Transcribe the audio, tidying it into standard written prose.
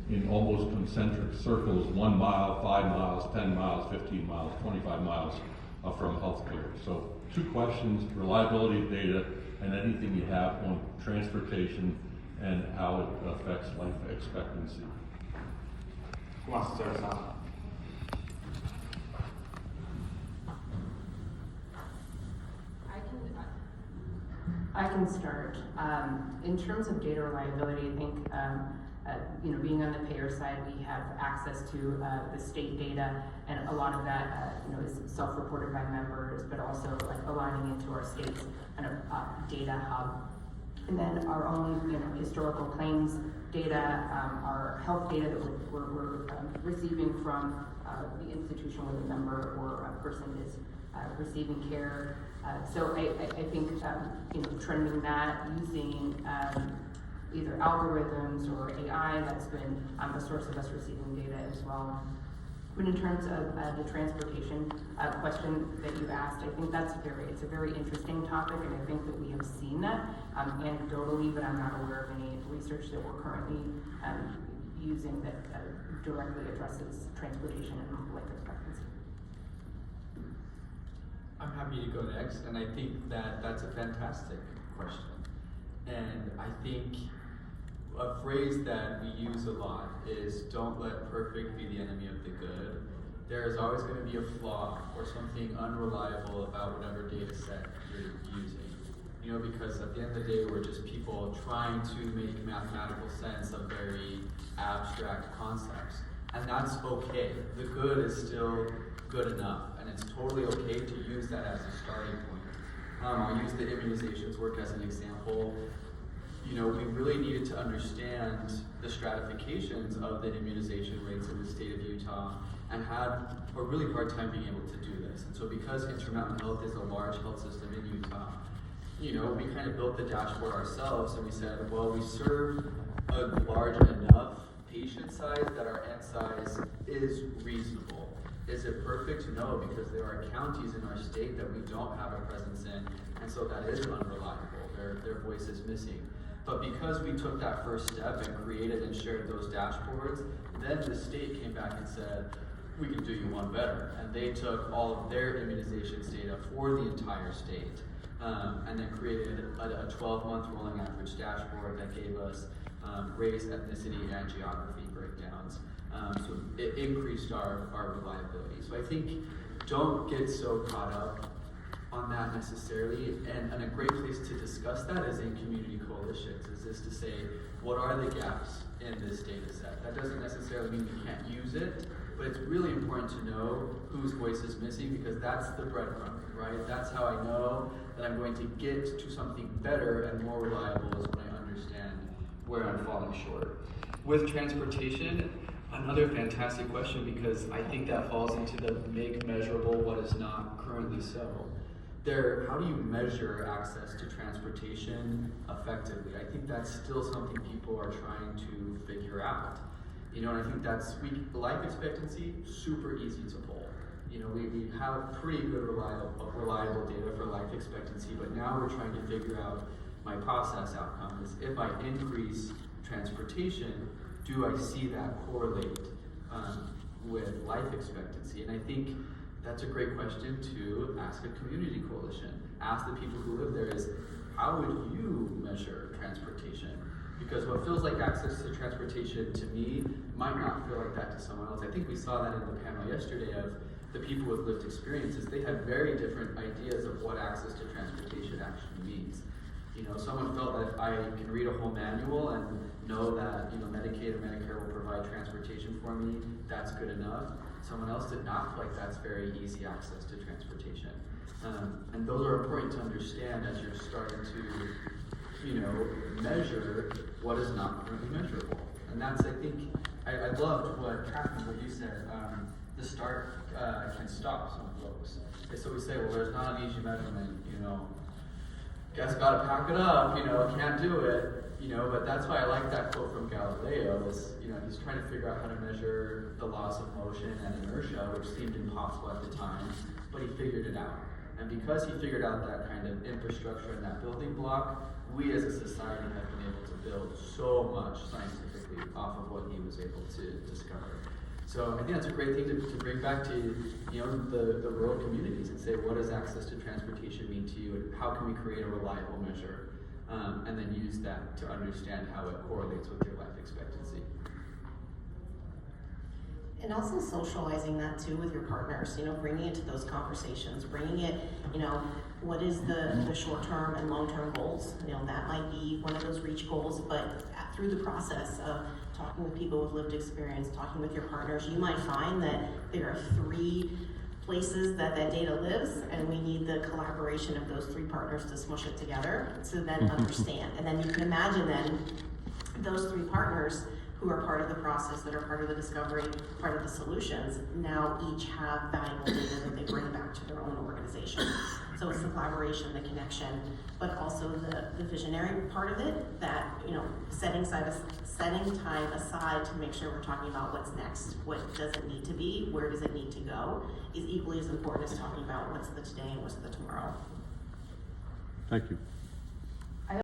in almost concentric circles, 1 mile, 5 miles, 10 miles, 15 miles, 25 miles from healthcare. So 2 questions: reliability of data and anything you have on transportation and how it affects life expectancy. Who wants to start us off? I can start. In terms of data reliability, I think being on the payer side, we have access to the state data, and a lot of that is self-reported by members, but also like aligning into our state's kind of data hub. And then our own historical claims data, our health data that we're receiving from the institution where the member or a person is receiving care. So I think trending that using either algorithms or AI, that's been a source of us receiving data as well. But in terms of the transportation question that you asked, I think it's a very interesting topic, and I think that we have seen that anecdotally, but I'm not aware of any research that we're currently using that directly addresses transportation and life expectancy. I'm happy to go next, and I think that that's a fantastic question. And I think a phrase that we use a lot is, don't let perfect be the enemy of the good. There is always going to be a flaw or something unreliable about whatever data set you're using. Because at the end of the day, we're just people trying to make mathematical sense of very abstract concepts. And that's okay. The good is still good enough, and it's totally okay to use that as a starting point. I'll use the immunizations work as an example. We really needed to understand the stratifications of the immunization rates in the state of Utah, and had a really hard time being able to do this. And so because Intermountain Health is a large health system in Utah, we kind of built the dashboard ourselves, and we said, well, we serve a large enough patient size that our N size is reasonable. Is it perfect? No, because there are counties in our state that we don't have a presence in, and so that is unreliable. Their voice is missing. But because we took that first step and created and shared those dashboards, then the state came back and said, we can do you one better. And they took all of their immunizations data for the entire state, and then created a 12-month rolling average dashboard that gave us race, ethnicity, and geography breakdowns. So it increased our reliability. So I think don't get so caught up on that necessarily, and a great place to discuss that is in community coalitions, is to say, what are the gaps in this data set? That doesn't necessarily mean you can't use it, but it's really important to know whose voice is missing, because that's the breadcrumb, right? That's how I know that I'm going to get to something better and more reliable, is when I understand where I'm falling short. With transportation, another fantastic question, because I think that falls into the make measurable what is not currently so. How do you measure access to transportation effectively? I think that's still something people are trying to figure out. And I think life expectancy, super easy to pull. We have pretty good reliable data for life expectancy, but now we're trying to figure out my process outcome is, if I increase transportation, do I see that correlate with life expectancy? And I think that's a great question to ask a community coalition. Ask the people who live there is, how would you measure transportation? Because what feels like access to transportation to me might not feel like that to someone else. I think we saw that in the panel yesterday of the people with lived experiences. They had very different ideas of what access to transportation actually means. Someone felt that if I can read a whole manual and know that Medicaid or Medicare will provide transportation for me, that's good enough. Someone else did not feel like that's very easy access to transportation. And those are important to understand as you're starting to, measure what is not currently measurable. And that's, I think, I loved what you said. The start can stop some folks. And so we say, well, there's not an easy measurement, guess gotta pack it up, can't do it, but that's why I like that quote from Galileo is, he's trying to figure out how to measure the laws of motion and inertia, which seemed impossible at the time, but he figured it out. And because he figured out that kind of infrastructure and that building block, we as a society have been able to build so much scientifically off of what he was able to discover. So I think that's a great thing to bring back to, you know, the rural communities and say, what does access to transportation mean to you, and how can we create a reliable measure, and then use that to understand how it correlates with your life expectancy. And also socializing that too with your partners, you know, bringing it to those conversations, bringing it, you know, what is the short-term and long-term goals? You know, that might be one of those reach goals, but through the process of talking with people with lived experience, talking with your partners, you might find that there are 3 places that data lives, and we need the collaboration of those 3 partners to smush it together to then understand. And then you can imagine then those 3 partners who are part of the process, that are part of the discovery, part of the solutions, now each have valuable data that they bring back to their own organization. So it's the collaboration, the connection, but also the visionary part of it, that, you know, setting time aside to make sure we're talking about what's next, what does it need to be, where does it need to go, is equally as important as talking about what's the today and what's the tomorrow. Thank you.